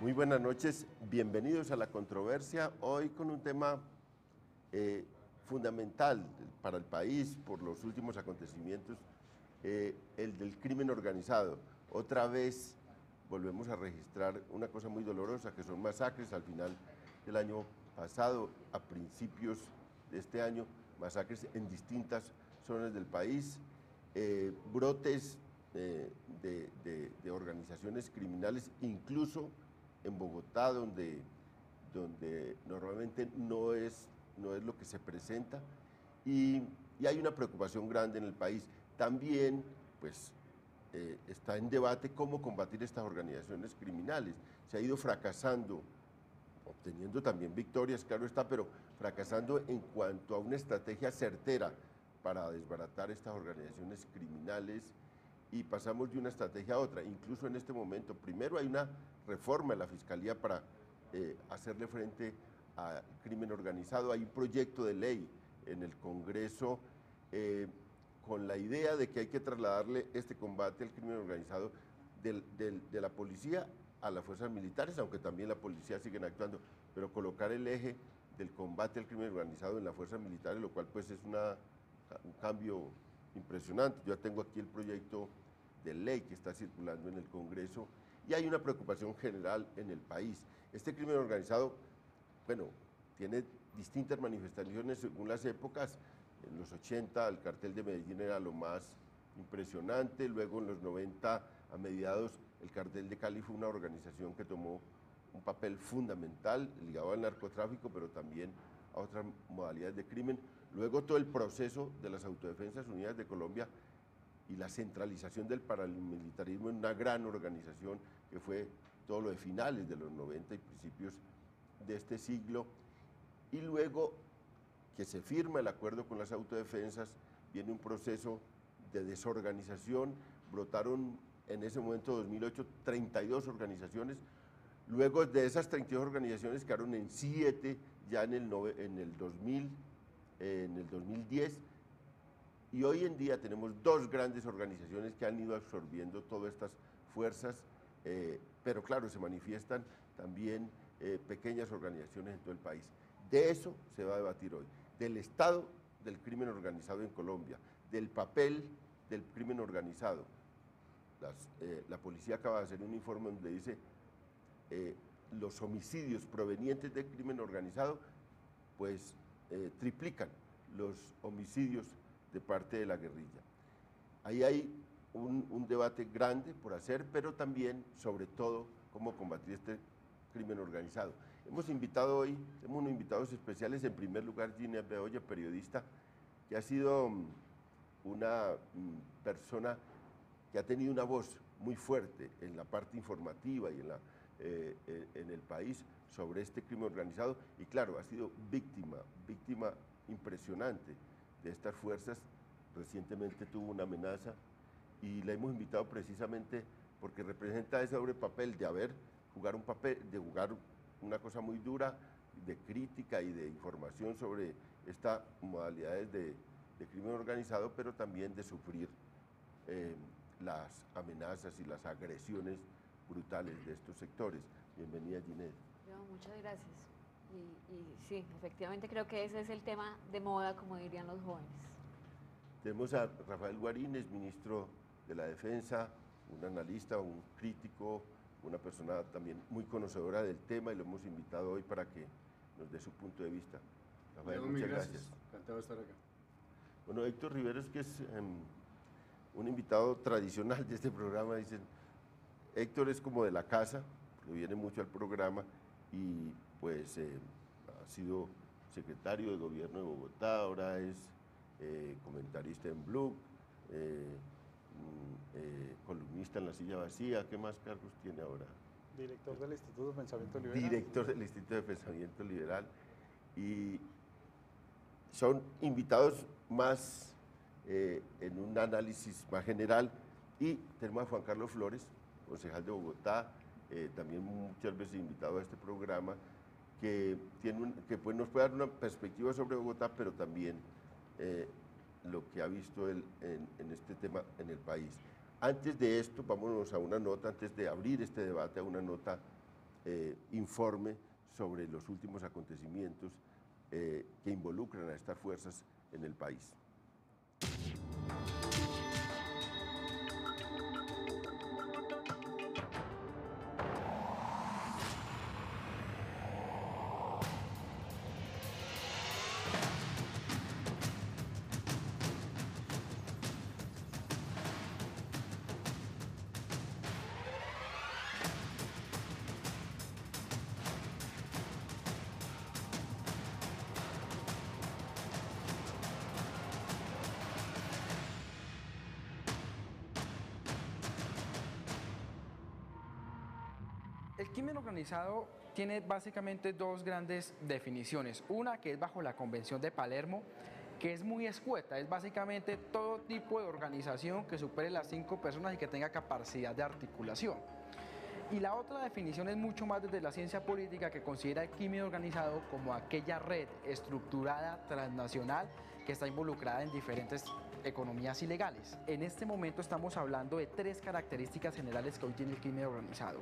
Muy buenas noches, bienvenidos a La Controversia, hoy con un tema fundamental para el país por los últimos acontecimientos, el del crimen organizado. Otra vez volvemos a registrar una cosa muy dolorosa, que son masacres al final del año pasado, a principios de este año, masacres en distintas zonas del país, brotes de organizaciones criminales, incluso en Bogotá, donde normalmente no es lo que se presenta, y hay una preocupación grande en el país. También, pues, está en debate cómo combatir estas organizaciones criminales. Se ha ido fracasando, obteniendo también victorias, claro está, pero fracasando en cuanto a una estrategia certera para desbaratar estas organizaciones criminales, y pasamos de una estrategia a otra. Incluso en este momento, primero hay una reforma en la Fiscalía para hacerle frente al crimen organizado. Hay un proyecto de ley en el Congreso con la idea de que hay que trasladarle este combate al crimen organizado de la policía a las fuerzas militares, aunque también la policía siguen actuando, pero colocar el eje del combate al crimen organizado en las fuerzas militares, lo cual pues es un cambio impresionante. Yo tengo aquí el proyecto de ley que está circulando en el Congreso, y hay una preocupación general en el país. Este crimen organizado, bueno, tiene distintas manifestaciones según las épocas. En los 80 el cartel de Medellín era lo más impresionante, luego en los 90 a mediados el cartel de Cali fue una organización que tomó un papel fundamental ligado al narcotráfico, pero también a otras modalidades de crimen. Luego todo el proceso de las Autodefensas Unidas de Colombia y la centralización del paramilitarismo en una gran organización que fue todo lo de finales de los 90 y principios de este siglo. Y luego que se firma el acuerdo con las autodefensas, viene un proceso de desorganización. Brotaron en ese momento, 2008, 32 organizaciones. Luego de esas 32 organizaciones quedaron en 7 ya en el 2010, y hoy en día tenemos 2 grandes organizaciones que han ido absorbiendo todas estas fuerzas, pero claro, se manifiestan también pequeñas organizaciones en todo el país. De eso se va a debatir hoy, del estado del crimen organizado en Colombia, del papel del crimen organizado. La policía acaba de hacer un informe donde dice los homicidios provenientes del crimen organizado, pues triplican los homicidios de parte de la guerrilla. Ahí hay un debate grande por hacer, pero también, sobre todo, cómo combatir este crimen organizado. Hemos invitado hoy, tenemos unos invitados especiales. En primer lugar, Gina Bedoya, periodista, que ha sido una persona que ha tenido una voz muy fuerte en la parte informativa y en el país sobre este crimen organizado, y claro, ha sido víctima impresionante de estas fuerzas. Recientemente tuvo una amenaza y la hemos invitado precisamente porque representa ese doble papel de jugar una cosa muy dura de crítica y de información sobre estas modalidades de crimen organizado, pero también de sufrir las amenazas y las agresiones brutales de estos sectores. Bienvenida, Ginette. Muchas gracias. Y sí, efectivamente creo que ese es el tema de moda, como dirían los jóvenes. Tenemos a Rafael Guarines, ministro de la Defensa, un analista, un crítico, una persona también muy conocedora del tema, y lo hemos invitado hoy para que nos dé su punto de vista. Rafael, muchas gracias. Encantado de estar acá. Bueno, Héctor Riveros, que es un invitado tradicional de este programa, dicen, Héctor es como de la casa, le viene mucho al programa, y pues ha sido secretario de gobierno de Bogotá, ahora es comentarista en Blue, columnista en La Silla Vacía. ¿Qué más cargos tiene ahora? Director del Instituto de Pensamiento Liberal. Director del Instituto de Pensamiento Liberal. Y son invitados más en un análisis más general. Y tenemos a Juan Carlos Flores, concejal de Bogotá, también muchas veces invitado a este programa, que pues nos puede dar una perspectiva sobre Bogotá, pero también lo que ha visto él en este tema en el país. Antes de esto, vámonos a una nota, antes de abrir este debate, a una nota informe sobre los últimos acontecimientos que involucran a estas fuerzas en el país. El crimen organizado tiene básicamente dos grandes definiciones. Una que es bajo la Convención de Palermo, que es muy escueta, es básicamente todo tipo de organización que supere las 5 personas y que tenga capacidad de articulación. Y la otra definición es mucho más desde la ciencia política, que considera el crimen organizado como aquella red estructurada transnacional que está involucrada en diferentes economías ilegales. En este momento estamos hablando de 3 características generales que hoy tiene el crimen organizado.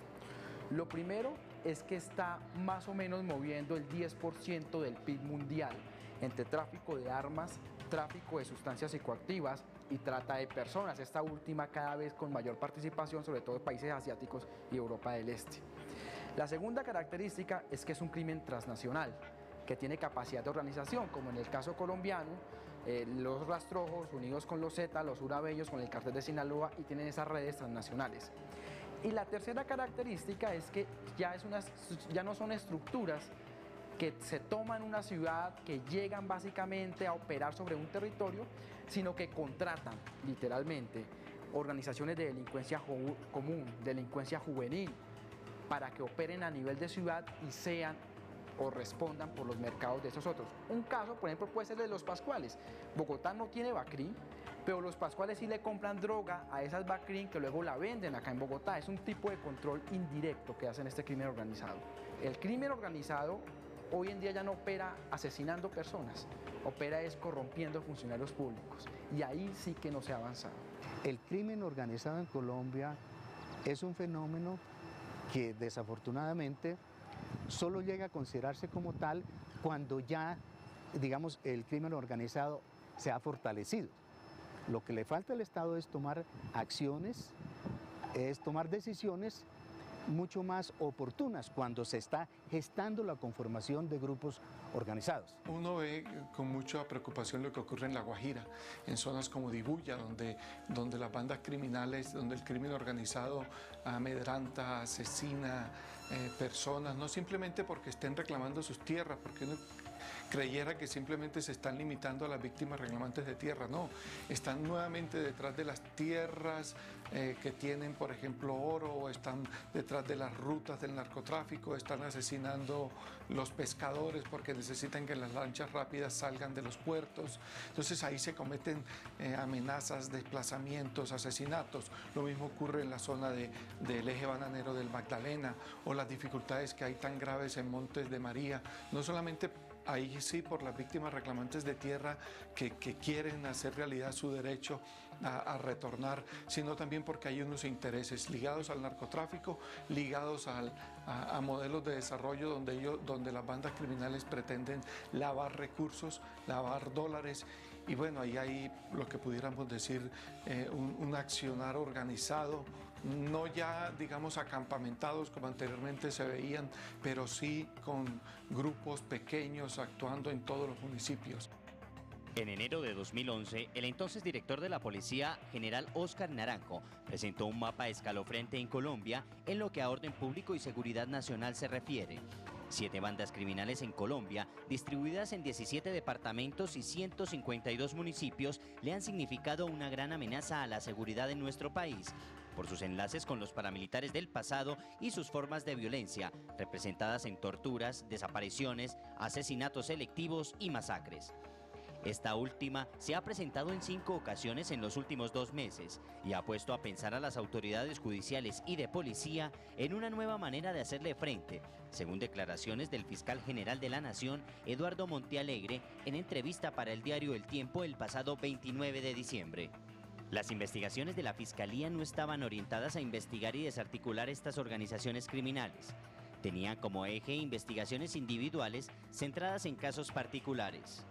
Lo primero es que está más o menos moviendo el 10% del PIB mundial entre tráfico de armas, tráfico de sustancias psicoactivas y trata de personas, esta última cada vez con mayor participación, sobre todo en países asiáticos y Europa del Este. La segunda característica es que es un crimen transnacional, que tiene capacidad de organización, como en el caso colombiano, los Rastrojos unidos con los Zetas, los Urabellos con el Cartel de Sinaloa, y tienen esas redes transnacionales. Y la tercera característica es que ya no son estructuras que se toman una ciudad, que llegan básicamente a operar sobre un territorio, sino que contratan literalmente organizaciones de delincuencia común, delincuencia juvenil, para que operen a nivel de ciudad y sean o respondan por los mercados de esos otros. Un caso, por ejemplo, puede ser de los Pascuales. Bogotá no tiene Bacri, pero los Pascuales sí le compran droga a esas Bacri que luego la venden acá en Bogotá. Es un tipo de control indirecto que hacen este crimen organizado. El crimen organizado hoy en día ya no opera asesinando personas, opera es corrompiendo funcionarios públicos, y ahí sí que no se ha avanzado. El crimen organizado en Colombia es un fenómeno que desafortunadamente solo llega a considerarse como tal cuando ya, digamos, el crimen organizado se ha fortalecido. Lo que le falta al Estado es tomar acciones, es tomar decisiones mucho más oportunas cuando se está gestando la conformación de grupos organizados. Uno ve con mucha preocupación lo que ocurre en La Guajira, en zonas como Dibuya, donde las bandas criminales, donde el crimen organizado amedranta, asesina personas, no simplemente porque estén reclamando sus tierras, porque uno creyera que simplemente se están limitando a las víctimas reclamantes de tierra, no, están nuevamente detrás de las tierras que tienen, por ejemplo, oro, o están detrás de las rutas del narcotráfico, están asesinando los pescadores porque necesitan que las lanchas rápidas salgan de los puertos. Entonces ahí se cometen amenazas, desplazamientos, asesinatos. Lo mismo ocurre en la zona del eje bananero del Magdalena, o las dificultades que hay tan graves en Montes de María, no solamente ahí sí por las víctimas reclamantes de tierra que quieren hacer realidad su derecho a retornar, sino también porque hay unos intereses ligados al narcotráfico, ligados a modelos de desarrollo donde las bandas criminales pretenden lavar recursos, lavar dólares. Y bueno, ahí hay lo que pudiéramos decir un accionar organizado, no ya, digamos, acampamentados como anteriormente se veían, pero sí con grupos pequeños actuando en todos los municipios. En enero de 2011, el entonces director de la policía, general Óscar Naranjo, presentó un mapa escalofriante en Colombia en lo que a orden público y seguridad nacional se refiere. 7 bandas criminales en Colombia, distribuidas en 17 departamentos y 152 municipios, le han significado una gran amenaza a la seguridad en nuestro país, por sus enlaces con los paramilitares del pasado y sus formas de violencia, representadas en torturas, desapariciones, asesinatos selectivos y masacres. Esta última se ha presentado en 5 ocasiones en los últimos 2 meses y ha puesto a pensar a las autoridades judiciales y de policía en una nueva manera de hacerle frente, según declaraciones del fiscal general de la Nación, Eduardo Montealegre, en entrevista para el diario El Tiempo el pasado 29 de diciembre. Las investigaciones de la Fiscalía no estaban orientadas a investigar y desarticular estas organizaciones criminales. Tenían como eje investigaciones individuales centradas en casos particulares.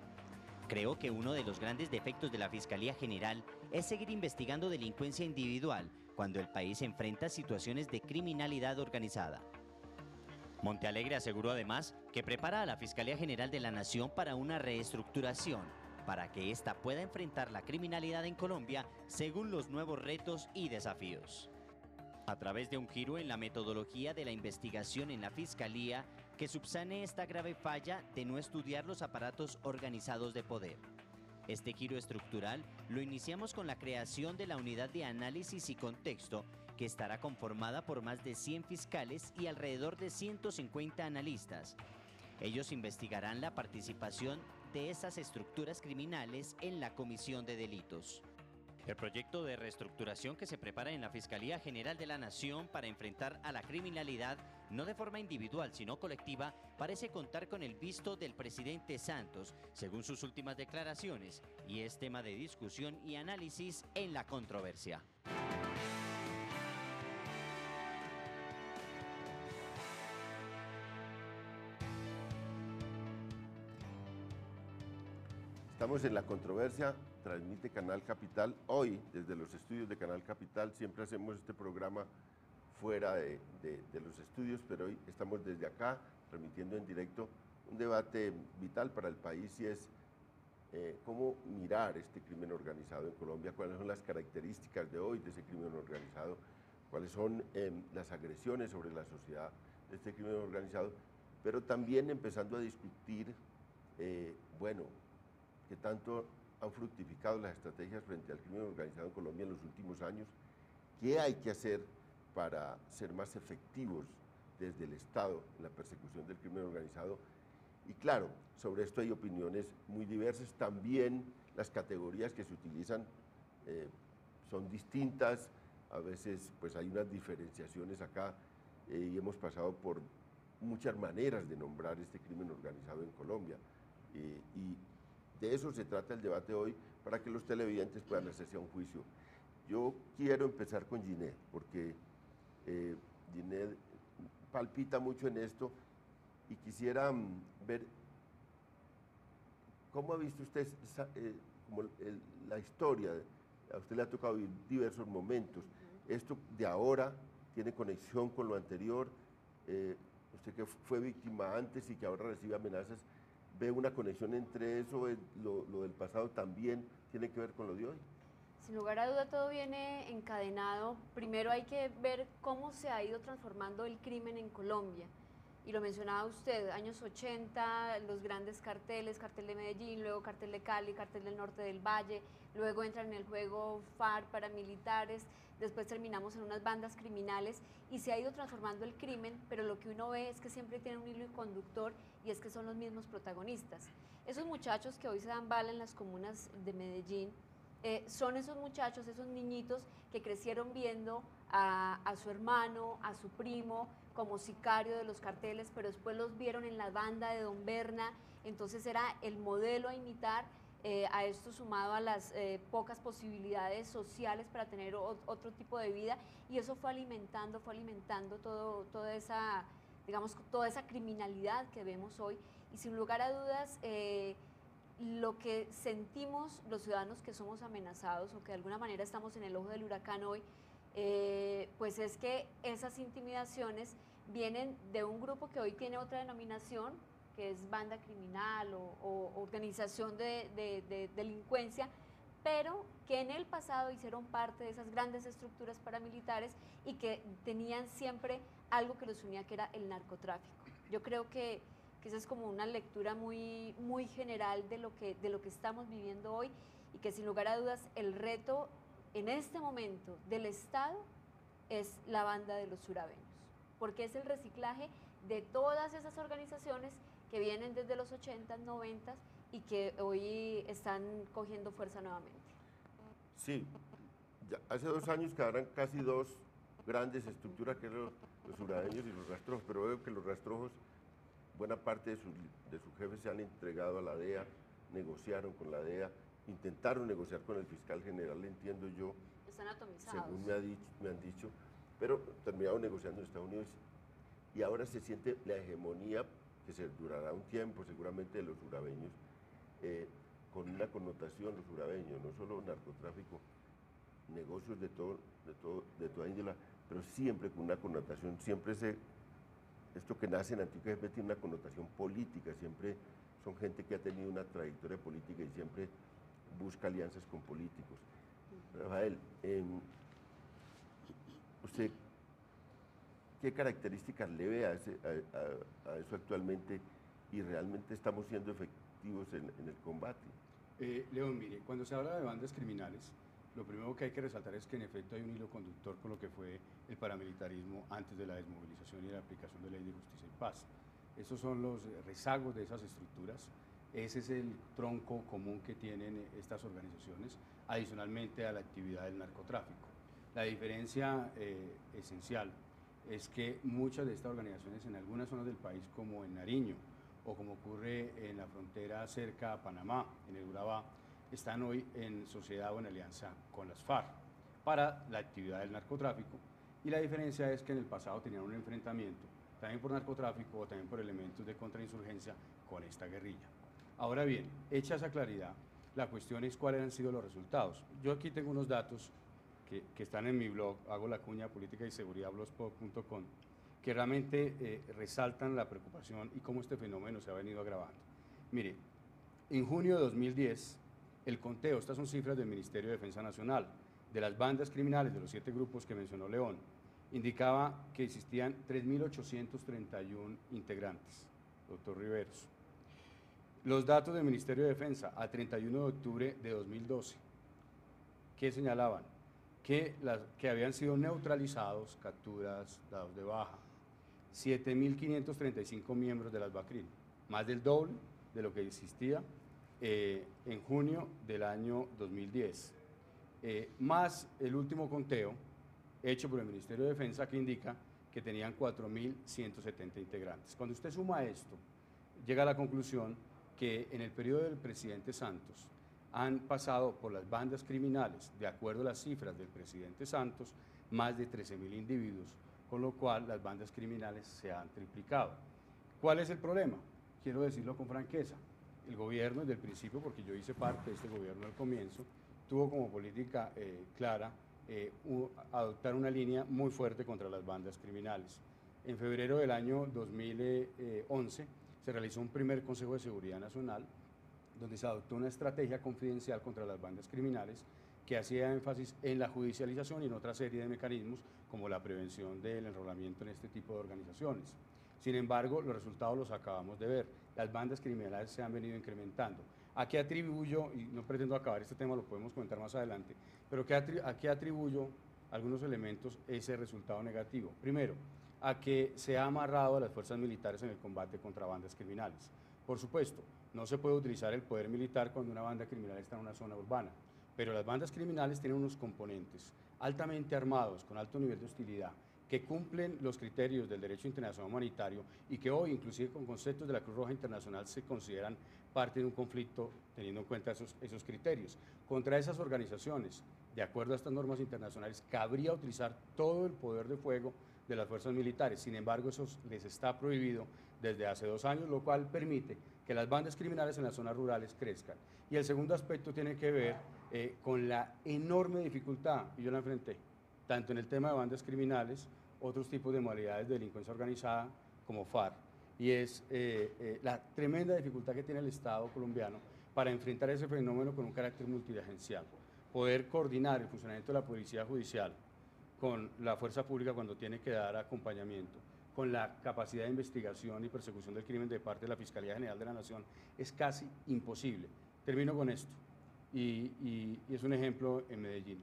Creo que uno de los grandes defectos de la Fiscalía General es seguir investigando delincuencia individual cuando el país enfrenta situaciones de criminalidad organizada. Montealegre aseguró además que prepara a la Fiscalía General de la Nación para una reestructuración, para que ésta pueda enfrentar la criminalidad en Colombia según los nuevos retos y desafíos. A través de un giro en la metodología de la investigación en la Fiscalía, que subsane esta grave falla de no estudiar los aparatos organizados de poder. Este giro estructural lo iniciamos con la creación de la Unidad de Análisis y Contexto, que estará conformada por más de 100 fiscales y alrededor de 150 analistas. Ellos investigarán la participación de esas estructuras criminales en la comisión de delitos. El proyecto de reestructuración que se prepara en la Fiscalía General de la Nación para enfrentar a la criminalidad, no de forma individual sino colectiva, parece contar con el visto del presidente Santos, según sus últimas declaraciones, y es tema de discusión y análisis en la controversia. Estamos en la controversia, transmite Canal Capital. Hoy, desde los estudios de Canal Capital, siempre hacemos este programa fuera de los estudios, pero hoy estamos desde acá, transmitiendo en directo un debate vital para el país y es cómo mirar este crimen organizado en Colombia, cuáles son las características de hoy de ese crimen organizado, cuáles son las agresiones sobre la sociedad de este crimen organizado, pero también empezando a discutir, bueno, qué tanto han fructificado las estrategias frente al crimen organizado en Colombia en los últimos años, qué hay que hacer para ser más efectivos desde el Estado en la persecución del crimen organizado. Y claro, sobre esto hay opiniones muy diversas, también las categorías que se utilizan son distintas, a veces pues hay unas diferenciaciones acá y hemos pasado por muchas maneras de nombrar este crimen organizado en Colombia. Y de eso se trata el debate hoy, para que los televidentes puedan hacerse a un juicio. Yo quiero empezar con Ginette, porque Ginette palpita mucho en esto y quisiera ver cómo ha visto usted la historia. A usted le ha tocado vivir diversos momentos. Esto de ahora tiene conexión con lo anterior. Usted que fue víctima antes y que ahora recibe amenazas, ¿ve una conexión entre eso, lo del pasado también tiene que ver con lo de hoy? Sin lugar a duda todo viene encadenado. Primero hay que ver cómo se ha ido transformando el crimen en Colombia. Y lo mencionaba usted, años 80, los grandes carteles, cartel de Medellín, luego cartel de Cali, cartel del norte del Valle, luego entran en el juego FARC, paramilitares, después terminamos en unas bandas criminales y se ha ido transformando el crimen, pero lo que uno ve es que siempre tiene un hilo conductor y es que son los mismos protagonistas. Esos muchachos que hoy se dan bala en las comunas de Medellín, son esos muchachos, esos niñitos que crecieron viendo a su hermano, a su primo, como sicario de los carteles, pero después los vieron en la banda de Don Berna, entonces era el modelo a imitar, a esto sumado a las pocas posibilidades sociales para tener otro tipo de vida, y eso fue alimentando toda esa, digamos, toda esa criminalidad que vemos hoy, y sin lugar a dudas, lo que sentimos los ciudadanos que somos amenazados o que de alguna manera estamos en el ojo del huracán hoy, pues es que esas intimidaciones vienen de un grupo que hoy tiene otra denominación, que es banda criminal o organización de delincuencia, pero que en el pasado hicieron parte de esas grandes estructuras paramilitares y que tenían siempre algo que los unía, que era el narcotráfico. Yo creo que esa es como una lectura muy, muy general de lo que estamos viviendo hoy, y que sin lugar a dudas el reto en este momento del Estado es la banda de los surabeños, porque es el reciclaje de todas esas organizaciones que vienen desde los 80, 90 y que hoy están cogiendo fuerza nuevamente. Sí, ya hace 2 años quedaron casi 2 grandes estructuras, que eran los surabeños y los rastrojos, pero veo que los rastrojos, buena parte de sus jefes se han entregado a la DEA, negociaron con la DEA, intentaron negociar con el fiscal general, entiendo yo. Están atomizados. Según me han dicho, pero terminaron negociando en Estados Unidos. y ahora se siente la hegemonía, que se durará un tiempo seguramente, de los urabeños, con una connotación, los urabeños, no solo narcotráfico, negocios de toda índole, pero siempre con una connotación, siempre esto que nace en Antioquia siempre tiene una connotación política, siempre son gente que ha tenido una trayectoria política y siempre busca alianzas con políticos. Rafael, ¿usted qué características le ve a eso actualmente y realmente estamos siendo efectivos en el combate? León, mire, cuando se habla de bandas criminales, lo primero que hay que resaltar es que en efecto hay un hilo conductor con lo que fue el paramilitarismo antes de la desmovilización y la aplicación de la Ley de Justicia y Paz. Esos son los rezagos de esas estructuras, ese es el tronco común que tienen estas organizaciones, adicionalmente a la actividad del narcotráfico. La diferencia esencial es que muchas de estas organizaciones en algunas zonas del país, como en Nariño o como ocurre en la frontera cerca a Panamá, en el Urabá, están hoy en sociedad o en alianza con las FARC para la actividad del narcotráfico, y la diferencia es que en el pasado tenían un enfrentamiento también por narcotráfico o también por elementos de contrainsurgencia con esta guerrilla. Ahora bien, hecha esa claridad, la cuestión es cuáles han sido los resultados. Yo aquí tengo unos datos que están en mi blog, hago la cuña política y seguridad blogspot.com, que realmente resaltan la preocupación y cómo este fenómeno se ha venido agravando. Mire, en junio de 2010, el conteo, estas son cifras del Ministerio de Defensa Nacional, de las bandas criminales de los 7 grupos que mencionó León, indicaba que existían 3.831 integrantes, doctor Riveros. Los datos del Ministerio de Defensa a 31 de octubre de 2012, ¿qué señalaban? Que habían sido neutralizados, capturas, dados de baja, 7.535 miembros de las BACRIM, más del doble de lo que existía en junio del año 2010, más el último conteo hecho por el Ministerio de Defensa que indica que tenían 4.170 integrantes. Cuando usted suma esto, llega a la conclusión que en el periodo del presidente Santos han pasado por las bandas criminales, de acuerdo a las cifras del presidente Santos, más de 13.000 individuos, con lo cual las bandas criminales se han triplicado. ¿Cuál es el problema? Quiero decirlo con franqueza. El gobierno desde el principio, porque yo hice parte de este gobierno al comienzo, tuvo como política clara adoptar una línea muy fuerte contra las bandas criminales. En febrero del año 2011 se realizó un primer Consejo de Seguridad Nacional donde se adoptó una estrategia confidencial contra las bandas criminales que hacía énfasis en la judicialización y en otra serie de mecanismos como la prevención del enrolamiento en este tipo de organizaciones. Sin embargo, los resultados los acabamos de ver. Las bandas criminales se han venido incrementando. ¿A qué atribuyo, y no pretendo acabar este tema, lo podemos comentar más adelante, pero a qué atribuyo algunos elementos ese resultado negativo? Primero, a que se ha amarrado a las fuerzas militares en el combate contra bandas criminales. Por supuesto, no se puede utilizar el poder militar cuando una banda criminal está en una zona urbana, pero las bandas criminales tienen unos componentes altamente armados, con alto nivel de hostilidad, que cumplen los criterios del derecho internacional humanitario y que hoy, inclusive con conceptos de la Cruz Roja Internacional, se consideran parte de un conflicto teniendo en cuenta esos criterios. Contra esas organizaciones, de acuerdo a estas normas internacionales, cabría utilizar todo el poder de fuego de las fuerzas militares. Sin embargo, eso les está prohibido desde hace 2 años, lo cual permite que las bandas criminales en las zonas rurales crezcan. Y el segundo aspecto tiene que ver con la enorme dificultad, y yo la enfrenté, tanto en el tema de bandas criminales, otros tipos de modalidades de delincuencia organizada como FARC, y es la tremenda dificultad que tiene el Estado colombiano para enfrentar ese fenómeno con un carácter multiagencial, poder coordinar el funcionamiento de la policía judicial con la fuerza pública cuando tiene que dar acompañamiento, con la capacidad de investigación y persecución del crimen de parte de la Fiscalía General de la Nación, es casi imposible. Termino con esto, y es un ejemplo en Medellín.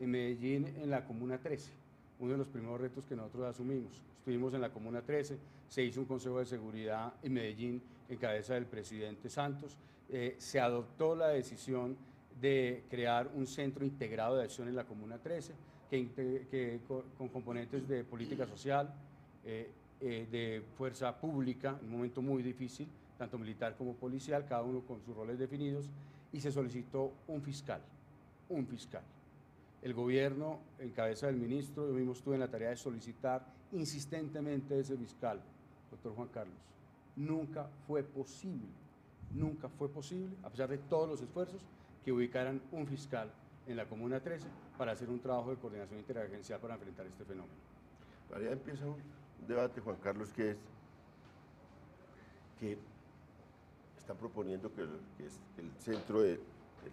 En Medellín, en la Comuna 13, uno de los primeros retos que nosotros asumimos. Estuvimos en la Comuna 13, se hizo un Consejo de Seguridad en Medellín en cabeza del presidente Santos, se adoptó la decisión de crear un centro integrado de acción en la Comuna 13, con componentes de política social, de fuerza pública, en un momento muy difícil, tanto militar como policial, cada uno con sus roles definidos, y se solicitó un fiscal. El gobierno, en cabeza del ministro, yo mismo estuve en la tarea de solicitar insistentemente ese fiscal, doctor Juan Carlos, nunca fue posible, a pesar de todos los esfuerzos, que ubicaran un fiscal en la Comuna 13 para hacer un trabajo de coordinación interagencial para enfrentar este fenómeno. Ahora ya empieza un debate, Juan Carlos, que están proponiendo que el centro del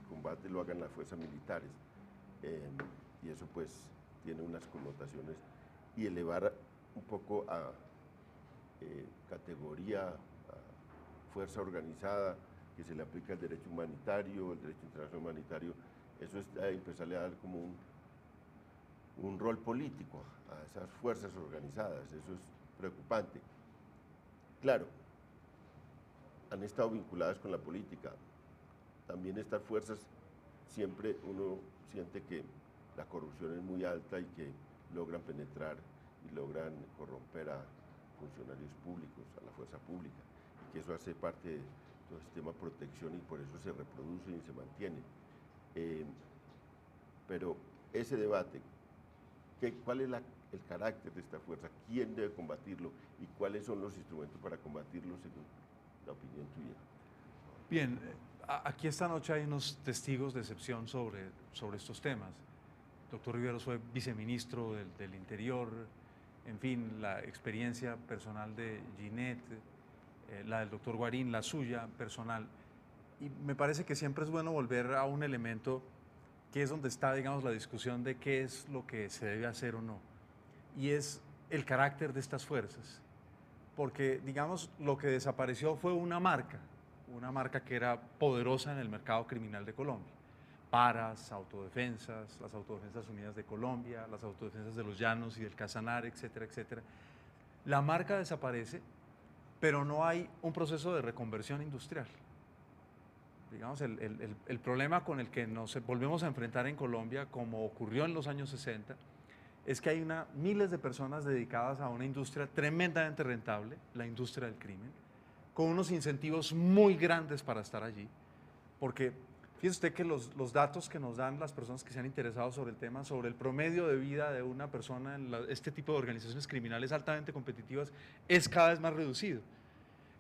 combate lo hagan las fuerzas militares, y eso pues tiene unas connotaciones, y elevar un poco a categoría, a fuerza organizada, que se le aplica el derecho humanitario, el derecho internacional humanitario, eso es empezarle a dar como un rol político a esas fuerzas organizadas, eso es preocupante. Claro, han estado vinculadas con la política, también estas fuerzas, siempre uno siente que la corrupción es muy alta y que logran penetrar y logran corromper a funcionarios públicos, a la fuerza pública, y que eso hace parte de todo el sistema de protección y por eso se reproduce y se mantiene. Pero ese debate, ¿cuál es el carácter de esta fuerza? ¿Quién debe combatirlo? ¿Y cuáles son los instrumentos para combatirlo según la opinión tuya? Bien, aquí esta noche hay unos testigos de excepción sobre estos temas. El doctor Riveros fue viceministro del Interior, en fin, la experiencia personal de Ginette, la del doctor Guarín, la suya personal. Y me parece que siempre es bueno volver a un elemento que es donde está, digamos, la discusión de qué es lo que se debe hacer o no. Y es el carácter de estas fuerzas. Porque, digamos, lo que desapareció fue una marca que era poderosa en el mercado criminal de Colombia. Paras, autodefensas, las Autodefensas Unidas de Colombia, las Autodefensas de los Llanos y del Casanare, etcétera, etcétera. La marca desaparece, pero no hay un proceso de reconversión industrial. Digamos, el problema con el que nos volvemos a enfrentar en Colombia, como ocurrió en los años 60, es que hay miles de personas dedicadas a una industria tremendamente rentable, la industria del crimen, con unos incentivos muy grandes para estar allí, porque fíjese usted que los datos que nos dan las personas que se han interesado sobre el tema, sobre el promedio de vida de una persona en este tipo de organizaciones criminales altamente competitivas, es cada vez más reducido.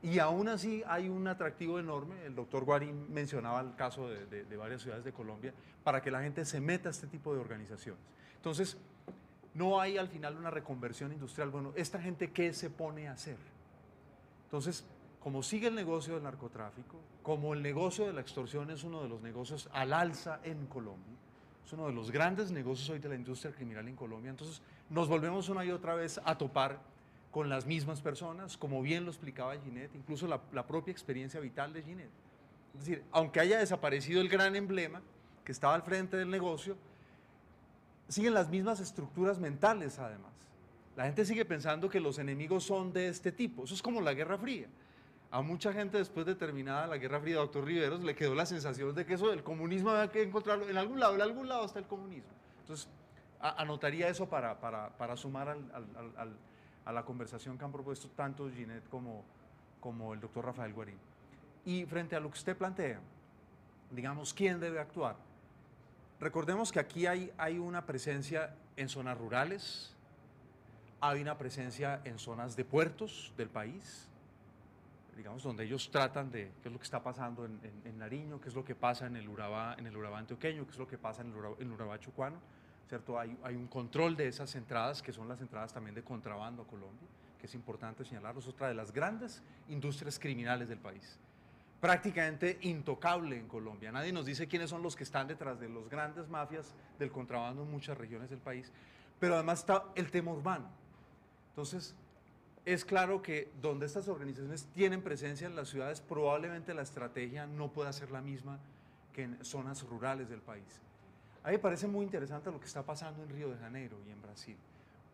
Y aún así hay un atractivo enorme, el doctor Guarín mencionaba el caso de varias ciudades de Colombia, para que la gente se meta a este tipo de organizaciones. Entonces, no hay al final una reconversión industrial. Bueno, ¿esta gente qué se pone a hacer? Entonces, como sigue el negocio del narcotráfico, como el negocio de la extorsión es uno de los negocios al alza en Colombia, es uno de los grandes negocios hoy de la industria criminal en Colombia, entonces nos volvemos una y otra vez a topar con las mismas personas, como bien lo explicaba Ginette, incluso la propia experiencia vital de Ginette. Es decir, aunque haya desaparecido el gran emblema que estaba al frente del negocio, siguen las mismas estructuras mentales además. La gente sigue pensando que los enemigos son de este tipo, eso es como la Guerra Fría. A mucha gente después de terminada la Guerra Fría, doctor Riveros, le quedó la sensación de que eso del comunismo había que encontrarlo en algún lado está el comunismo. Entonces, anotaría eso para sumar a la conversación que han propuesto tanto Ginette como el doctor Rafael Guarín. Y frente a lo que usted plantea, digamos, ¿quién debe actuar? Recordemos que aquí hay una presencia en zonas rurales, hay una presencia en zonas de puertos del país, digamos, donde ellos tratan de qué es lo que está pasando en Nariño, qué es lo que pasa en el Urabá antioqueño, qué es lo que pasa en el Urabá chucuano, ¿cierto? Hay un control de esas entradas, que son las entradas también de contrabando a Colombia, que es importante señalarlo, es otra de las grandes industrias criminales del país. Prácticamente intocable en Colombia, nadie nos dice quiénes son los que están detrás de los grandes mafias del contrabando en muchas regiones del país, pero además está el tema urbano. Entonces, es claro que donde estas organizaciones tienen presencia en las ciudades, probablemente la estrategia no pueda ser la misma que en zonas rurales del país. A mí me parece muy interesante lo que está pasando en Río de Janeiro y en Brasil,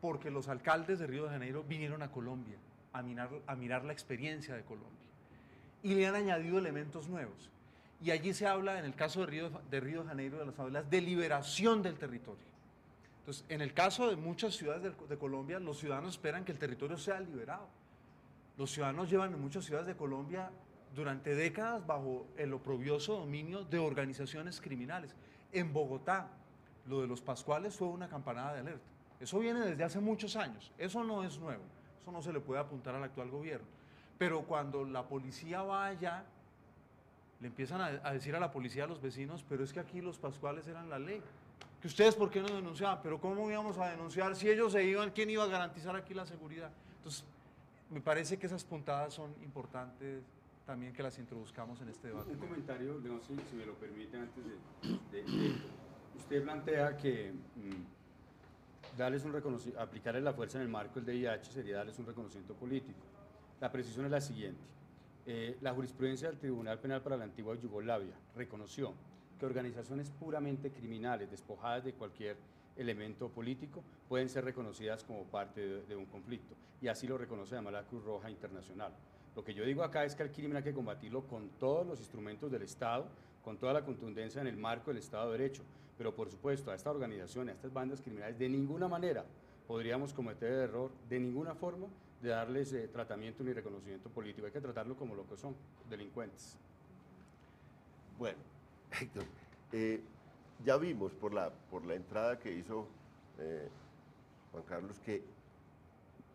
porque los alcaldes de Río de Janeiro vinieron a Colombia a mirar la experiencia de Colombia y le han añadido elementos nuevos. Y allí se habla, en el caso de Río de Janeiro, de las favelas, de liberación del territorio. Entonces, en el caso de muchas ciudades de Colombia, los ciudadanos esperan que el territorio sea liberado. Los ciudadanos llevan en muchas ciudades de Colombia durante décadas bajo el oprobioso dominio de organizaciones criminales. En Bogotá, lo de los Pascuales fue una campanada de alerta. Eso viene desde hace muchos años, eso no es nuevo, eso no se le puede apuntar al actual gobierno. Pero cuando la policía va allá, le empiezan a decir a la policía, a los vecinos, pero es que aquí los pascuales eran la ley. Que ustedes, ¿por qué no denunciaban? Pero ¿cómo íbamos a denunciar? Si ellos se iban, ¿quién iba a garantizar aquí la seguridad? Entonces, me parece que esas puntadas son importantes también que las introduzcamos en este debate. Un comentario, no sé si me lo permite antes de usted plantea que aplicarles la fuerza en el marco del DIH sería darles un reconocimiento político. La precisión es la siguiente. La jurisprudencia del Tribunal Penal para la antigua Yugoslavia reconoció que organizaciones puramente criminales, despojadas de cualquier elemento político, pueden ser reconocidas como parte de un conflicto, y así lo reconoce además la Cruz Roja Internacional. Lo que yo digo acá es que el crimen hay que combatirlo con todos los instrumentos del Estado, con toda la contundencia en el marco del Estado de Derecho, pero por supuesto a esta organización, a estas bandas criminales, de ninguna manera podríamos cometer el error, de ninguna forma, de darles tratamiento ni reconocimiento político. Hay que tratarlo como lo que son, delincuentes. Bueno, Héctor, ya vimos por la entrada que hizo Juan Carlos que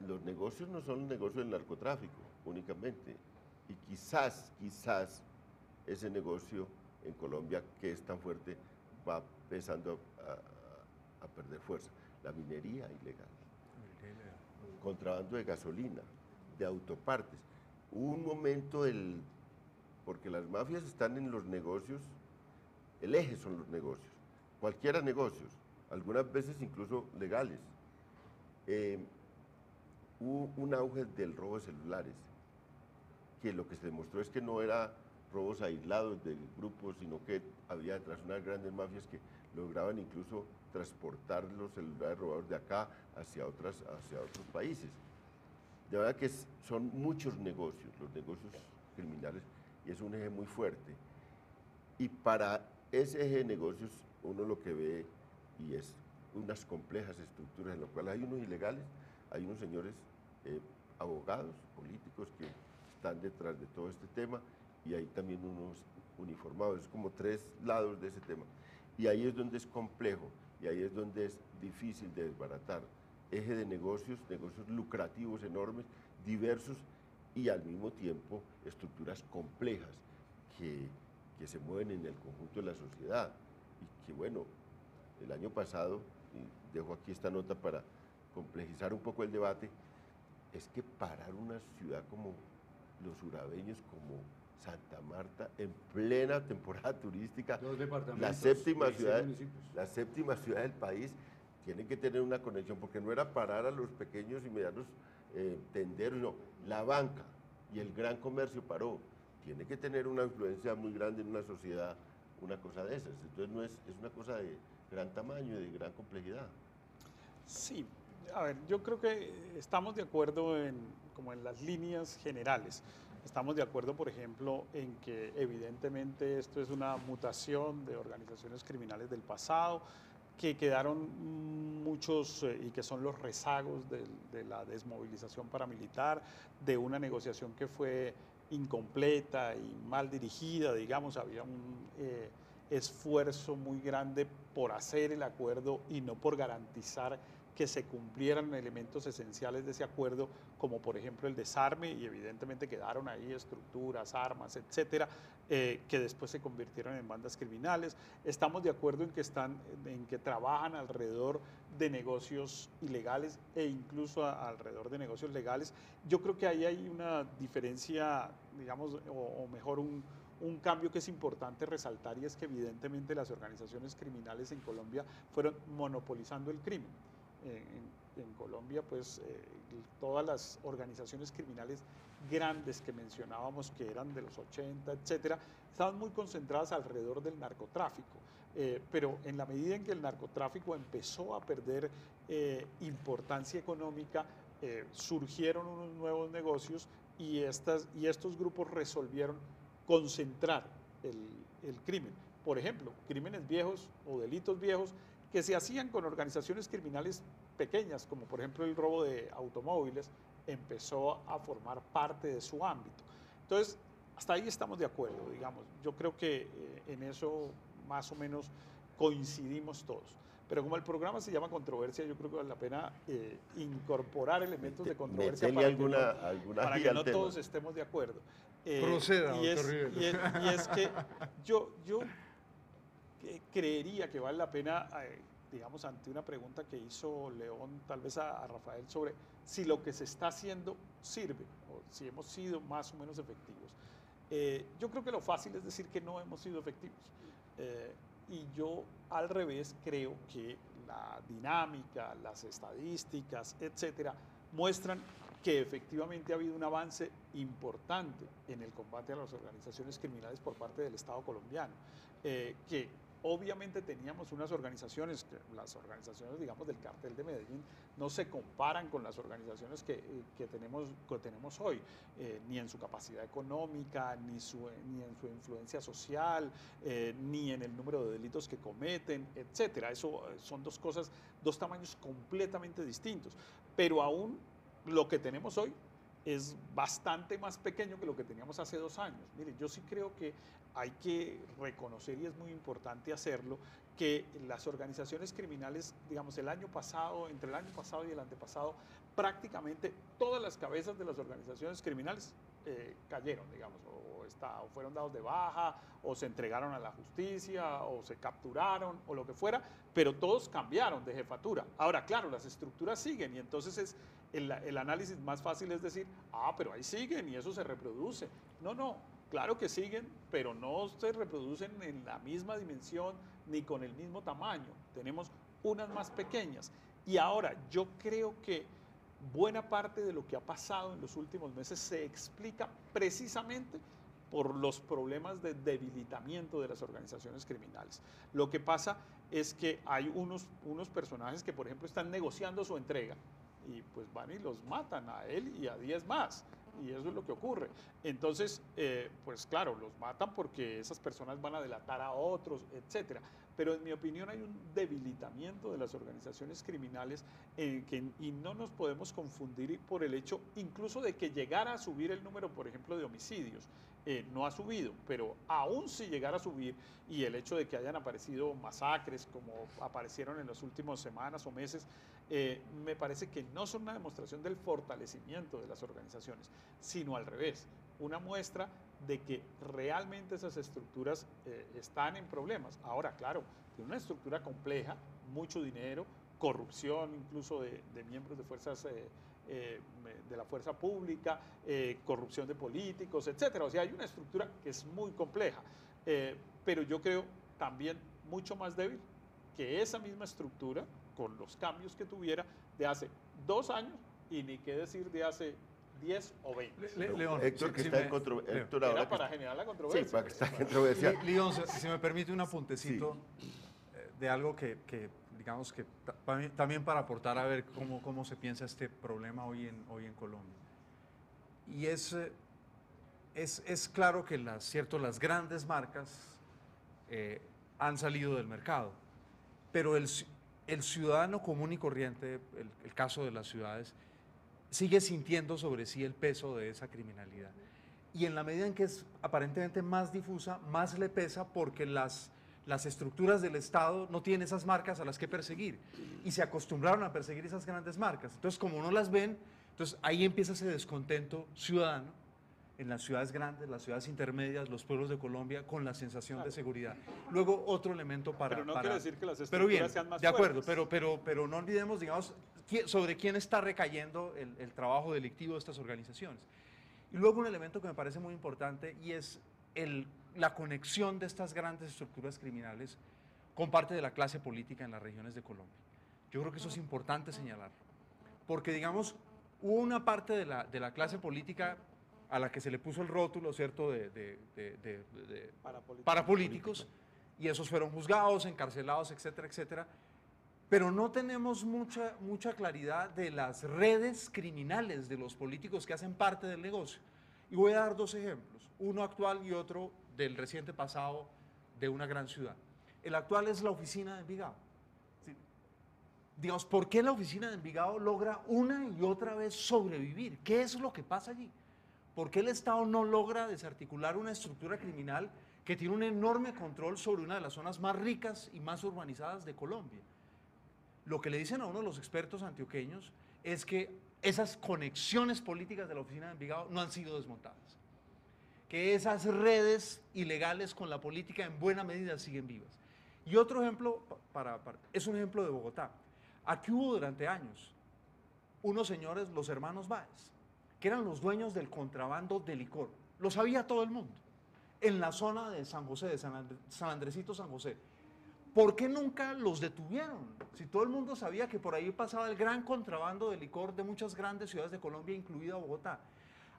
los negocios no son negocios del narcotráfico únicamente, y quizás ese negocio en Colombia, que es tan fuerte, va empezando a perder fuerza. La minería ilegal, contrabando de gasolina, de autopartes. Hubo un momento, porque las mafias están en los negocios, el eje son los negocios, cualquiera negocios, algunas veces incluso legales. Hubo un auge del robo de celulares, que lo que se demostró es que no era robos aislados de grupos, sino que había detrás unas grandes mafias que lograban incluso transportar los celulares robados de acá hacia otros países. De verdad que son muchos negocios, los negocios criminales, y es un eje muy fuerte. Y para ese eje de negocios, uno lo que ve, y es unas complejas estructuras en las cuales hay unos ilegales, hay unos señores abogados, políticos que están detrás de todo este tema, y hay también unos uniformados, es como tres lados de ese tema. Y ahí es donde es complejo, y ahí es donde es difícil de desbaratar. Eje de negocios lucrativos enormes, diversos, y al mismo tiempo estructuras complejas que se mueven en el conjunto de la sociedad. Y que bueno, el año pasado, y dejo aquí esta nota para complejizar un poco el debate, es que parar una ciudad como los urabeños, como Santa Marta, en plena temporada turística, la séptima ciudad del país, tiene que tener una conexión, porque no era parar a los pequeños y medianos tenderos, no, la banca y el gran comercio paró. Tiene que tener una influencia muy grande en una sociedad, una cosa de esas. Entonces es una cosa de gran tamaño y de gran complejidad. Sí, a ver, yo creo que estamos de acuerdo como en las líneas generales. Estamos de acuerdo, por ejemplo, en que evidentemente esto es una mutación de organizaciones criminales del pasado, que quedaron muchos y que son los rezagos de la desmovilización paramilitar, de una negociación que fue incompleta y mal dirigida, digamos, había un esfuerzo muy grande por hacer el acuerdo y no por garantizar que se cumplieran elementos esenciales de ese acuerdo, como por ejemplo el desarme, y evidentemente quedaron ahí estructuras, armas, etcétera, que después se convirtieron en bandas criminales. Estamos de acuerdo en que trabajan alrededor de negocios ilegales e incluso alrededor de negocios legales. Yo creo que ahí hay una diferencia, digamos, o mejor un cambio que es importante resaltar, y es que evidentemente las organizaciones criminales en Colombia fueron monopolizando el crimen. En Colombia, pues todas las organizaciones criminales grandes que mencionábamos, que eran de los 80, etcétera, estaban muy concentradas alrededor del narcotráfico. Pero en la medida en que el narcotráfico empezó a perder importancia económica, surgieron unos nuevos negocios y estos grupos resolvieron concentrar el crimen. Por ejemplo, crímenes viejos o delitos viejos que se hacían con organizaciones criminales pequeñas, como por ejemplo el robo de automóviles, empezó a formar parte de su ámbito. Entonces, hasta ahí estamos de acuerdo, digamos. Yo creo que en eso más o menos coincidimos todos. Pero como el programa se llama Controversia, yo creo que vale la pena incorporar elementos de controversia Metele para que no todos estemos de acuerdo. Proceda, doctor Rivero. Y es que yo creería que vale la pena, digamos, ante una pregunta que hizo León, tal vez a Rafael, sobre si lo que se está haciendo sirve, o si hemos sido más o menos efectivos. Yo creo que lo fácil es decir que no hemos sido efectivos. Y yo, al revés, creo que la dinámica, las estadísticas, etcétera, muestran que efectivamente ha habido un avance importante en el combate a las organizaciones criminales por parte del Estado colombiano, que obviamente teníamos unas organizaciones, las organizaciones, digamos, del Cartel de Medellín, no se comparan con las organizaciones que tenemos hoy, ni en su capacidad económica, ni en su influencia social, ni en el número de delitos que cometen, etcétera. Eso son dos tamaños completamente distintos. Pero aún lo que tenemos hoy es bastante más pequeño que lo que teníamos hace 2 años. Mire, yo sí creo que hay que reconocer, y es muy importante hacerlo, que las organizaciones criminales, digamos, entre el año pasado y el antepasado, prácticamente todas las cabezas de las organizaciones criminales cayeron, digamos, o fueron dados de baja, o se entregaron a la justicia, o se capturaron, o lo que fuera, pero todos cambiaron de jefatura. Ahora, claro, las estructuras siguen, y entonces el análisis más fácil es decir, pero ahí siguen y eso se reproduce. No, claro que siguen, pero no se reproducen en la misma dimensión ni con el mismo tamaño. Tenemos unas más pequeñas. Y ahora, yo creo que buena parte de lo que ha pasado en los últimos meses se explica precisamente por los problemas de debilitamiento de las organizaciones criminales. Lo que pasa es que hay unos personajes que, por ejemplo, están negociando su entrega y pues van y los matan a él y a 10 más. Y eso es lo que ocurre. Entonces, pues claro, los matan porque esas personas van a delatar a otros, etcétera. Pero en mi opinión hay un debilitamiento de las organizaciones criminales y no nos podemos confundir por el hecho incluso de que llegara a subir el número, por ejemplo, de homicidios. No ha subido, pero aún si llegara a subir, y el hecho de que hayan aparecido masacres como aparecieron en las últimas semanas o meses, me parece que no son una demostración del fortalecimiento de las organizaciones, sino al revés, una muestra de que realmente esas estructuras están en problemas. Ahora, claro, tiene una estructura compleja, mucho dinero, corrupción incluso de miembros de fuerzas de la fuerza pública, corrupción de políticos, etcétera. O sea, hay una estructura que es muy compleja, pero yo creo también mucho más débil que esa misma estructura, con los cambios que tuviera de hace 2 años y ni qué decir de hace 10 o 20. León, Héctor, que está en controversia. Héctor, ahora para generar la controversia. Sí, para que está en controversia. León, si me permite un apuntecito de algo que digamos que también para aportar a ver cómo se piensa este problema hoy en Colombia. Y es claro que las grandes marcas han salido del mercado, pero el ciudadano común y corriente, el caso de las ciudades, sigue sintiendo sobre sí el peso de esa criminalidad. Y en la medida en que es aparentemente más difusa, más le pesa porque las estructuras del Estado no tienen esas marcas a las que perseguir y se acostumbraron a perseguir esas grandes marcas. Entonces, como no las ven, entonces ahí empieza ese descontento ciudadano en las ciudades grandes, las ciudades intermedias, los pueblos de Colombia, con la sensación de seguridad. Luego, otro elemento para... Pero no quiere decir que las estructuras sean más de acuerdo, fuertes. pero no olvidemos, digamos, sobre quién está recayendo el trabajo delictivo de estas organizaciones. Y luego un elemento que me parece muy importante y es la conexión de estas grandes estructuras criminales con parte de la clase política en las regiones de Colombia. Yo creo que eso es importante señalarlo, porque digamos, hubo una parte de la clase política a la que se le puso el rótulo, ¿cierto?, para políticos, y esos fueron juzgados, encarcelados, etcétera, etcétera, pero no tenemos mucha claridad de las redes criminales de los políticos que hacen parte del negocio. Y voy a dar 2 ejemplos, uno actual y otro del reciente pasado de una gran ciudad. El actual es la oficina de Envigado. ¿Sí? Digamos, ¿por qué la oficina de Envigado logra una y otra vez sobrevivir? ¿Qué es lo que pasa allí? ¿Por qué el Estado no logra desarticular una estructura criminal que tiene un enorme control sobre una de las zonas más ricas y más urbanizadas de Colombia? lo que le dicen a uno de los expertos antioqueños es que esas conexiones políticas de la oficina de Envigado no han sido desmontadas, que esas redes ilegales con la política en buena medida siguen vivas. Y otro ejemplo, es un ejemplo de Bogotá. Aquí hubo durante años unos señores, los hermanos Báez, que eran los dueños del contrabando de licor. Lo sabía todo el mundo, en la zona de San José, de San Andresito, San José. ¿Por qué nunca los detuvieron? Si todo el mundo sabía que por ahí pasaba el gran contrabando de licor de muchas grandes ciudades de Colombia, incluida Bogotá.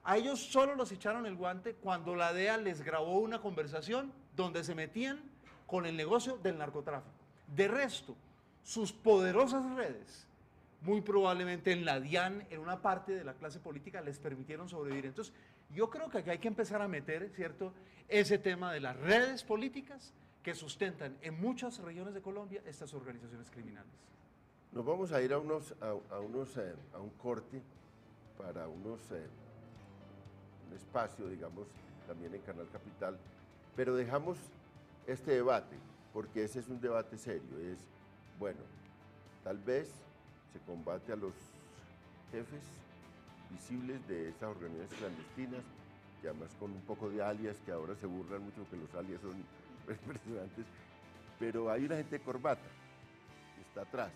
A ellos solo los echaron el guante cuando la DEA les grabó una conversación donde se metían con el negocio del narcotráfico. De resto, sus poderosas redes, muy probablemente en la DIAN, en una parte de la clase política, les permitieron sobrevivir. Entonces, yo creo que aquí hay que empezar a meter, ¿cierto?, ese tema de las redes políticas que sustentan en muchas regiones de Colombia estas organizaciones criminales. Nos vamos a ir a un corte para un espacio, digamos, también en Canal Capital, pero dejamos este debate, porque ese es un debate serio, es, bueno, tal vez se combate a los jefes visibles de estas organizaciones clandestinas, y además con un poco de alias, que ahora se burlan mucho que los alias son impresionantes, pero hay una gente de corbata que está atrás,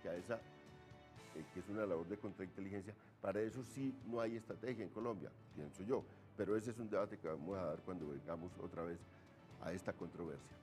que es una labor de contrainteligencia. Para eso sí no hay estrategia en Colombia, pienso yo, pero ese es un debate que vamos a dar cuando vengamos otra vez a esta controversia.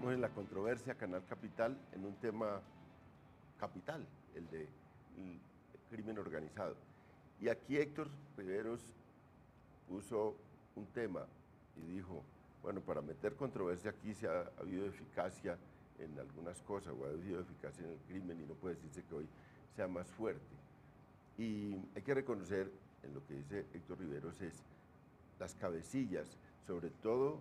estamos en la controversia Canal Capital en un tema capital, el de crimen organizado. Y aquí Héctor Riveros puso un tema y dijo, bueno, para meter controversia aquí se ha habido eficacia en algunas cosas, o ha habido eficacia en el crimen y no puede decirse que hoy sea más fuerte. Y hay que reconocer, en lo que dice Héctor Riveros, es las cabecillas, sobre todo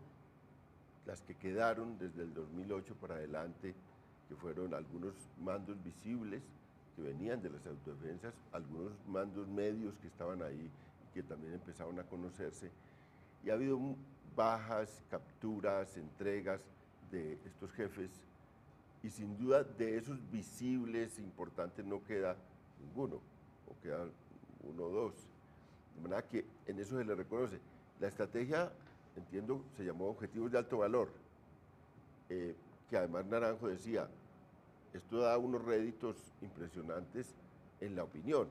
las que quedaron desde el 2008 para adelante, que fueron algunos mandos visibles que venían de las autodefensas, algunos mandos medios que estaban ahí y que también empezaron a conocerse, y ha habido bajas, capturas, entregas de estos jefes, y sin duda de esos visibles importantes no queda ninguno, o queda uno o dos, de manera que en eso se le reconoce. La estrategia, entiendo, se llamó Objetivos de Alto Valor, que además Naranjo decía, esto da unos réditos impresionantes en la opinión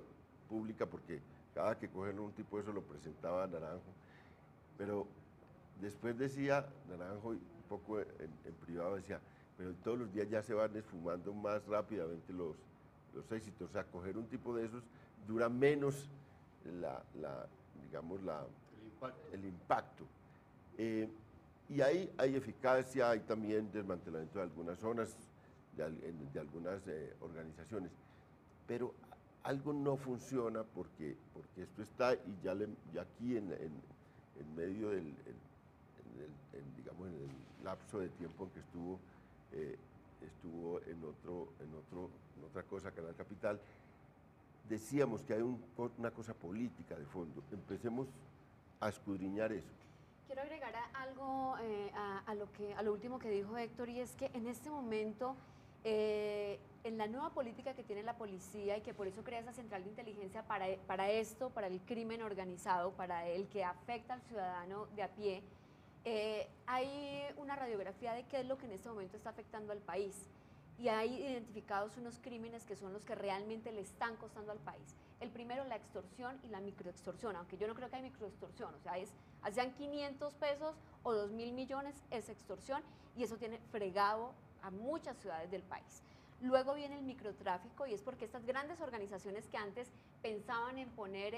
pública, porque cada que cogen un tipo de eso lo presentaba Naranjo, pero después decía Naranjo, un poco en privado decía, pero todos los días ya se van esfumando más rápidamente los éxitos, o sea, coger un tipo de esos dura menos el impacto. Y ahí hay eficacia, hay también desmantelamiento de algunas zonas, de algunas organizaciones, pero algo no funciona porque esto está, y ya aquí en medio digamos, en el lapso de tiempo en que estuvo en otra cosa, Canal Capital, decíamos que hay una cosa política de fondo. Empecemos a escudriñar eso. Quiero agregar algo a lo último que dijo Héctor, y es que en este momento, en la nueva política que tiene la policía, y que por eso crea esa central de inteligencia para esto, para el crimen organizado, para el que afecta al ciudadano de a pie, hay una radiografía de qué es lo que en este momento está afectando al país, y hay identificados unos crímenes que son los que realmente le están costando al país. El primero, la extorsión y la microextorsión, aunque yo no creo que hay microextorsión, o sea, sean 500 pesos o 2.000 millones, es extorsión, y eso tiene fregado a muchas ciudades del país. Luego viene el microtráfico, y es porque estas grandes organizaciones que antes pensaban en poner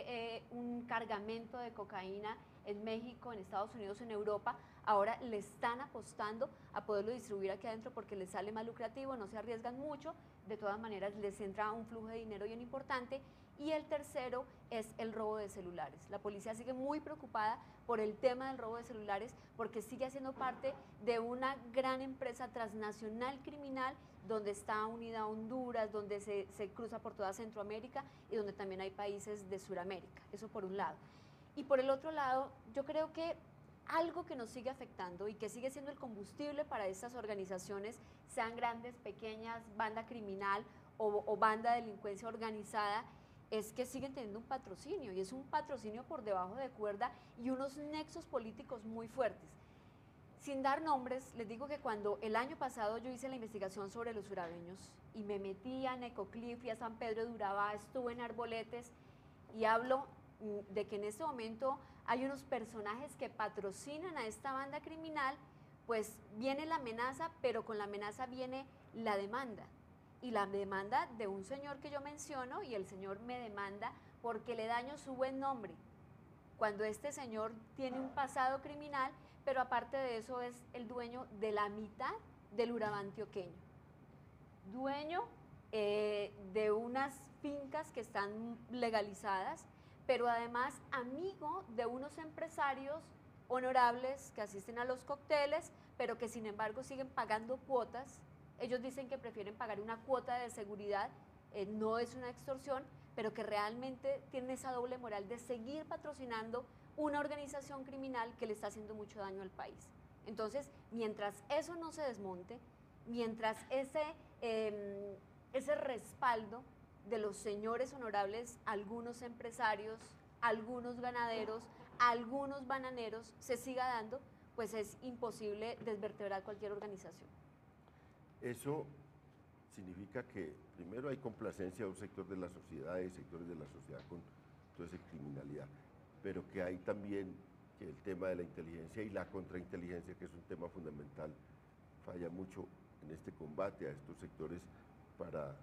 un cargamento de cocaína en México, en Estados Unidos, en Europa, ahora le están apostando a poderlo distribuir aquí adentro porque les sale más lucrativo, no se arriesgan mucho, de todas maneras les entra un flujo de dinero bien importante. Y el tercero es el robo de celulares. La policía sigue muy preocupada por el tema del robo de celulares porque sigue haciendo parte de una gran empresa transnacional criminal donde está unida a Honduras, donde se cruza por toda Centroamérica y donde también hay países de Sudamérica. Eso por un lado. Y por el otro lado, yo creo que algo que nos sigue afectando y que sigue siendo el combustible para estas organizaciones, sean grandes, pequeñas, banda criminal o banda de delincuencia organizada, es que siguen teniendo un patrocinio, y es un patrocinio por debajo de cuerda y unos nexos políticos muy fuertes. Sin dar nombres, les digo que cuando el año pasado yo hice la investigación sobre los surabeños y me metí a Necoclí, fui a San Pedro de Urabá, estuve en Arboletes, y hablo de que en este momento hay unos personajes que patrocinan a esta banda criminal, pues viene la amenaza, pero con la amenaza viene la demanda. Y la demanda de un señor que yo menciono, y el señor me demanda porque le daño su buen nombre, cuando este señor tiene un pasado criminal, pero aparte de eso es el dueño de la mitad del Urabá antioqueño, dueño de unas fincas que están legalizadas, pero además amigo de unos empresarios honorables que asisten a los cócteles, pero que sin embargo siguen pagando cuotas. Ellos dicen que prefieren pagar una cuota de seguridad, no es una extorsión, pero que realmente tienen esa doble moral de seguir patrocinando una organización criminal que le está haciendo mucho daño al país. Entonces, mientras eso no se desmonte, mientras ese respaldo de los señores honorables, algunos empresarios, algunos ganaderos, algunos bananeros se siga dando, pues es imposible desvertebrar cualquier organización. Eso significa que primero hay complacencia de un sector de la sociedad, de sectores de la sociedad con toda esa criminalidad, pero que hay también que el tema de la inteligencia y la contrainteligencia, que es un tema fundamental falla mucho en este combate a estos sectores para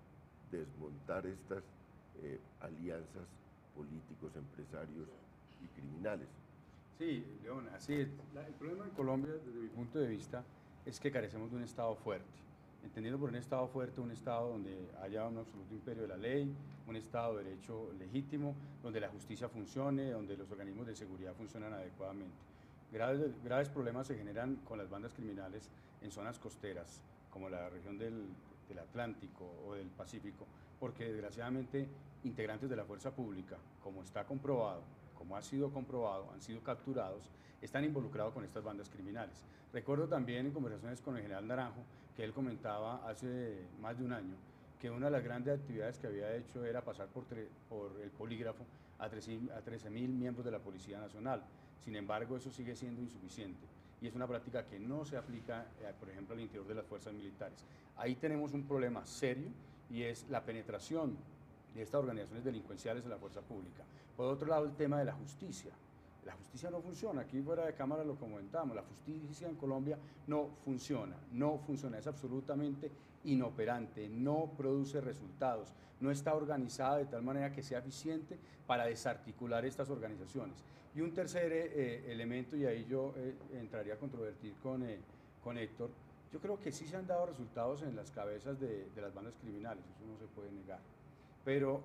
desmontar estas alianzas políticos, empresarios y criminales. Sí, León, así es. El problema en Colombia, desde mi punto de vista, es que carecemos de un Estado fuerte. Entendiendo por un Estado fuerte, un Estado donde haya un absoluto imperio de la ley, un Estado de derecho legítimo, donde la justicia funcione, donde los organismos de seguridad funcionan adecuadamente. Graves problemas se generan con las bandas criminales en zonas costeras, como la región del Atlántico o del Pacífico, porque desgraciadamente integrantes de la fuerza pública, como está comprobado, como ha sido comprobado, han sido capturados, están involucrados con estas bandas criminales. Recuerdo también en conversaciones con el general Naranjo que él comentaba hace más de un año que una de las grandes actividades que había hecho era pasar por el polígrafo a 13.000 miembros de la Policía Nacional. Sin embargo, eso sigue siendo insuficiente y es una práctica que no se aplica, por ejemplo, al interior de las fuerzas militares. Ahí tenemos un problema serio y es la penetración de estas organizaciones delincuenciales en la fuerza pública. Por otro lado, el tema de la justicia. La justicia no funciona, aquí fuera de cámara lo comentamos, la justicia en Colombia no funciona, es absolutamente inoperante, no produce resultados, no está organizada de tal manera que sea eficiente para desarticular estas organizaciones. Y un tercer elemento, y ahí yo entraría a controvertir con Héctor, yo creo que sí se han dado resultados en las cabezas de las bandas criminales, eso no se puede negar. Pero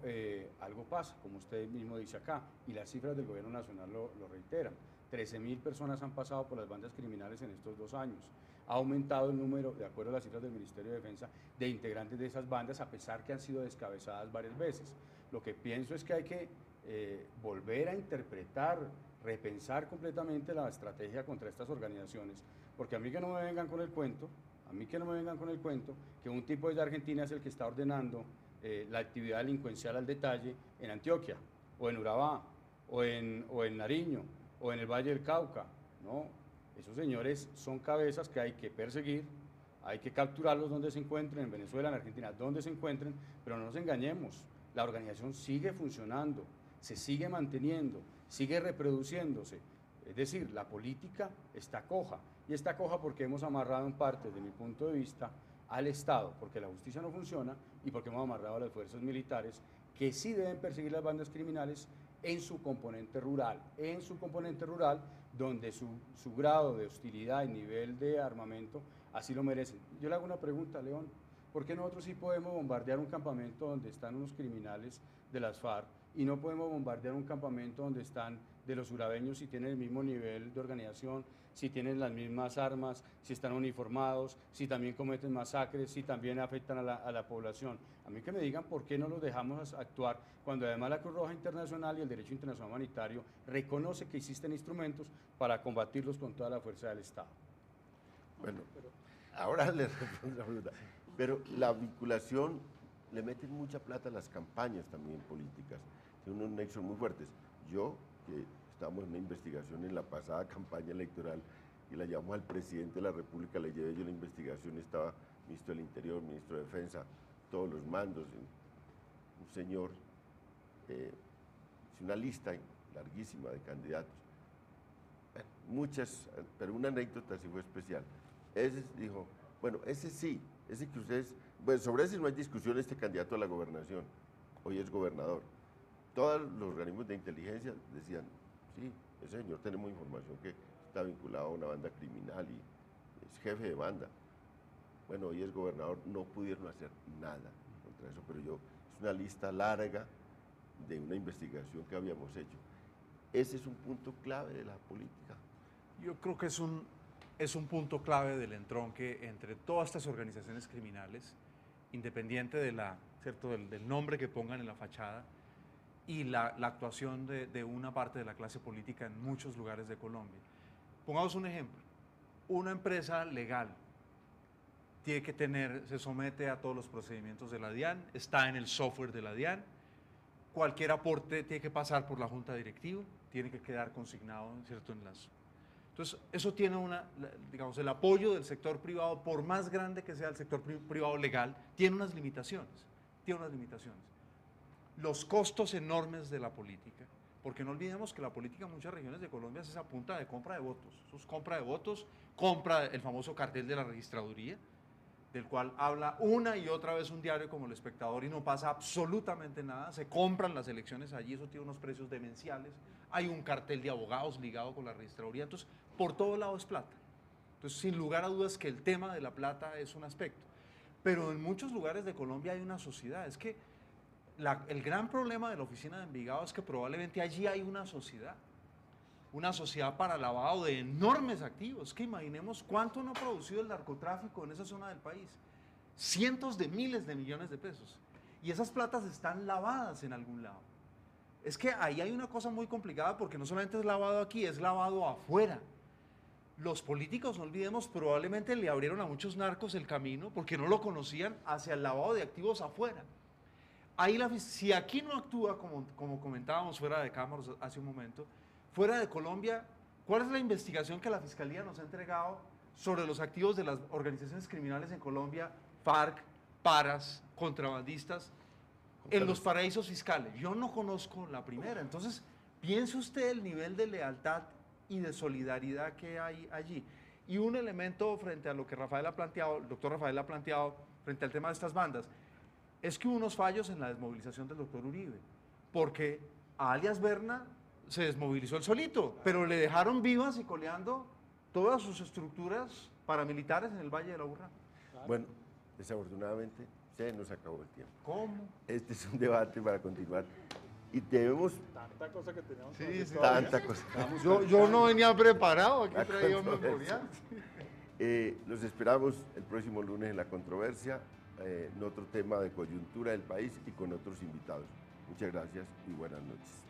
algo pasa, como usted mismo dice acá, y las cifras del gobierno nacional lo reiteran. 13.000 personas han pasado por las bandas criminales en estos 2 años. Ha aumentado el número, de acuerdo a las cifras del Ministerio de Defensa, de integrantes de esas bandas, a pesar que han sido descabezadas varias veces. Lo que pienso es que hay que volver a interpretar, repensar completamente la estrategia contra estas organizaciones, porque a mí que no me vengan con el cuento, que un tipo de Argentina es el que está ordenando la actividad delincuencial al detalle en Antioquia, o en Urabá, o en Nariño, o en el Valle del Cauca. No, esos señores son cabezas que hay que perseguir, hay que capturarlos donde se encuentren, en Venezuela, en Argentina, donde se encuentren, pero no nos engañemos, la organización sigue funcionando, se sigue manteniendo, sigue reproduciéndose. Es decir, la política está coja, y está coja porque hemos amarrado en parte, desde mi punto de vista, al Estado, porque la justicia no funciona y porque hemos amarrado a las fuerzas militares que sí deben perseguir las bandas criminales en su componente rural, donde su grado de hostilidad y nivel de armamento así lo merecen. Yo le hago una pregunta, León, ¿por qué nosotros sí podemos bombardear un campamento donde están unos criminales de las FARC y no podemos bombardear un campamento donde están de los urabeños si tienen el mismo nivel de organización, si tienen las mismas armas, si están uniformados, si también cometen masacres, si también afectan a la población? A mí que me digan por qué no los dejamos actuar cuando además la Cruz Roja Internacional y el derecho internacional humanitario reconoce que existen instrumentos para combatirlos con toda la fuerza del Estado. Bueno, ahora le respondo la pregunta. Pero la vinculación, le meten mucha plata a las campañas también políticas, tienen unos nexos muy fuertes. Yo, que estábamos en una investigación en la pasada campaña electoral y la llamó al presidente de la República, le llevé yo la investigación, estaba ministro del Interior, ministro de Defensa, todos los mandos, un señor, una lista larguísima de candidatos, muchas, pero una anécdota sí fue especial. Ese dijo, bueno, ese sí, ese que ustedes, bueno, sobre ese no hay discusión, este candidato a la gobernación, hoy es gobernador. Todos los organismos de inteligencia decían, sí, ese señor tenemos información que está vinculado a una banda criminal y es jefe de banda. Bueno, hoy es gobernador, no pudieron hacer nada contra eso, pero es una lista larga de una investigación que habíamos hecho. Ese es un punto clave de la política. Yo creo que es un punto clave del entronque entre todas estas organizaciones criminales, independiente de ¿cierto? del nombre que pongan en la fachada, y la actuación de una parte de la clase política en muchos lugares de Colombia. Pongamos un ejemplo. Una empresa legal tiene que se somete a todos los procedimientos de la DIAN, está en el software de la DIAN, cualquier aporte tiene que pasar por la junta directiva, tiene que quedar consignado, ¿cierto? Entonces, eso tiene digamos, el apoyo del sector privado, por más grande que sea el sector privado legal, tiene unas limitaciones. Los costos enormes de la política porque no olvidemos que la política en muchas regiones de Colombia es esa punta de compra de votos. Eso es compra de votos, compra el famoso cartel de la registraduría, del cual habla una y otra vez un diario como El Espectador y no pasa absolutamente nada. Se compran las elecciones allí, eso tiene unos precios demenciales. Hay un cartel de abogados ligado con la registraduría, entonces por todo lado es plata. Entonces, sin lugar a dudas que el tema de la plata es un aspecto. Pero en muchos lugares de Colombia hay una sociedad. Es que el gran problema de la oficina de Envigado es que probablemente allí hay una sociedad para lavado de enormes activos. Que imaginemos cuánto no ha producido el narcotráfico en esa zona del país. Cientos de miles de millones de pesos. Y esas platas están lavadas en algún lado. Es que ahí hay una cosa muy complicada porque no solamente es lavado aquí, es lavado afuera. Los políticos, no olvidemos, probablemente le abrieron a muchos narcos el camino porque no lo conocían hacia el lavado de activos afuera. Ahí si aquí no actúa, como comentábamos fuera de cámaras hace un momento, fuera de Colombia, ¿cuál es la investigación que la Fiscalía nos ha entregado sobre los activos de las organizaciones criminales en Colombia, FARC, paras, contrabandistas, en los paraísos fiscales? Yo no conozco la primera. Entonces, piense usted el nivel de lealtad y de solidaridad que hay allí. Y un elemento frente a lo que Rafael ha planteado, el doctor Rafael ha planteado frente al tema de estas bandas, es que hubo unos fallos en la desmovilización del doctor Uribe, porque a alias Berna se desmovilizó él solito, pero le dejaron vivas y coleando todas sus estructuras paramilitares en el Valle de la Aburrá. Bueno, desafortunadamente se nos acabó el tiempo. ¿Cómo? Este es un debate para continuar y debemos... Tanta cosa que tenemos. Sí, Tanta cosa. Yo no venía preparado, aquí La traía un controversia. memorial. Los esperamos el próximo lunes en La Controversia, en otro tema de coyuntura del país y con otros invitados. Muchas gracias y buenas noches.